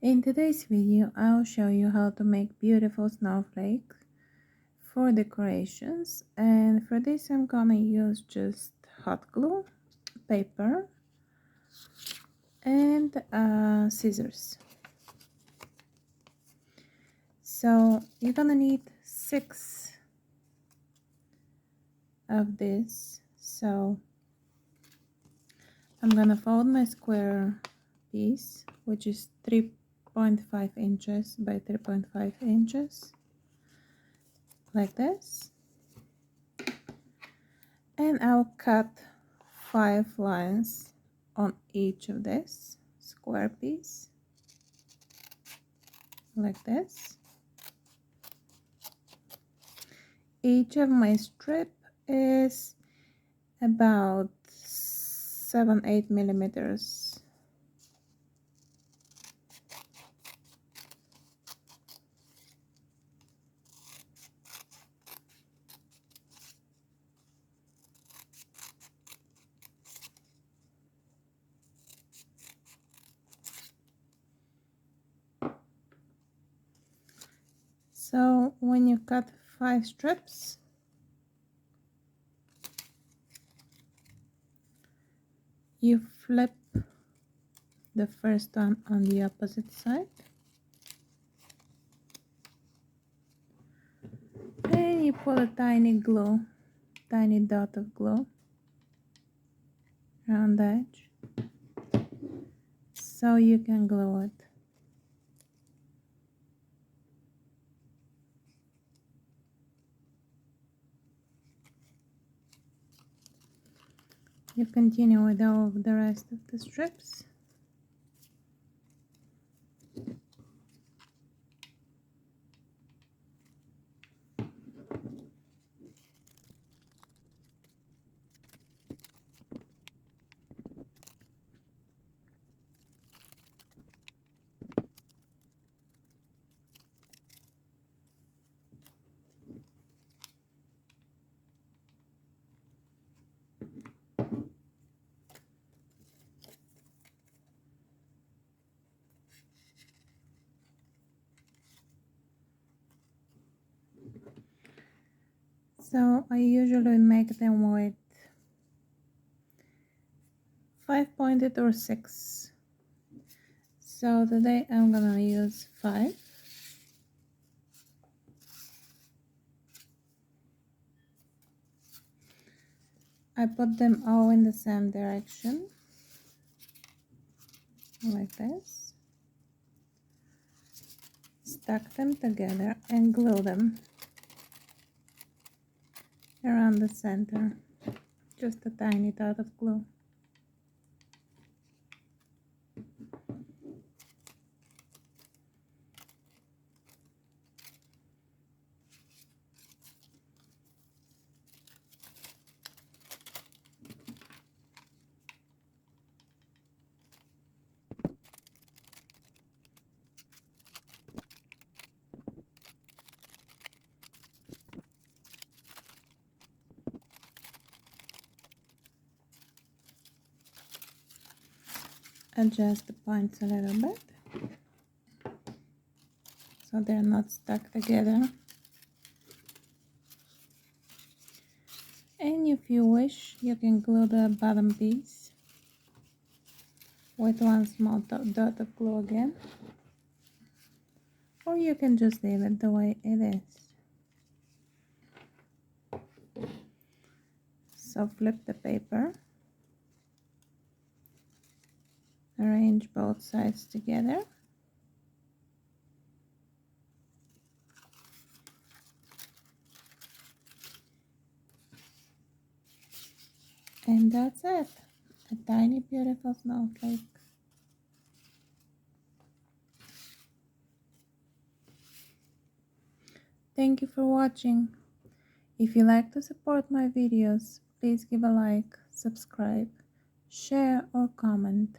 In today's video, I'll show you how to make beautiful snowflakes for decorations, and for this I'm gonna use just hot glue, paper, and scissors. So you're gonna need 6 of this. So I'm gonna fold my square piece, which is 3.5 inches by 3.5 inches, like this, and I'll cut 5 lines on each of this square piece, like this. Each of my strip is about 7-8 millimeters. So when you cut 5 strips, you flip the first one on the opposite side, and you put a tiny dot of glue around the edge so you can glue it. You continue with all of the rest of the strips. So I usually make them with 5 pointed or 6. So today I'm gonna use 5. I put them all in the same direction, like this. Stack them together and glue them around the center. Just a tiny dot of glue. Adjust the points a little bit so they're not stuck together. And if you wish, you can glue the bottom piece with one small dot of glue again, or you can just leave it the way it is. So flip the paper, arrange both sides together, and that's it, a tiny beautiful snowflake. Thank you for watching. If you like to support my videos, please give a like, subscribe, share or comment.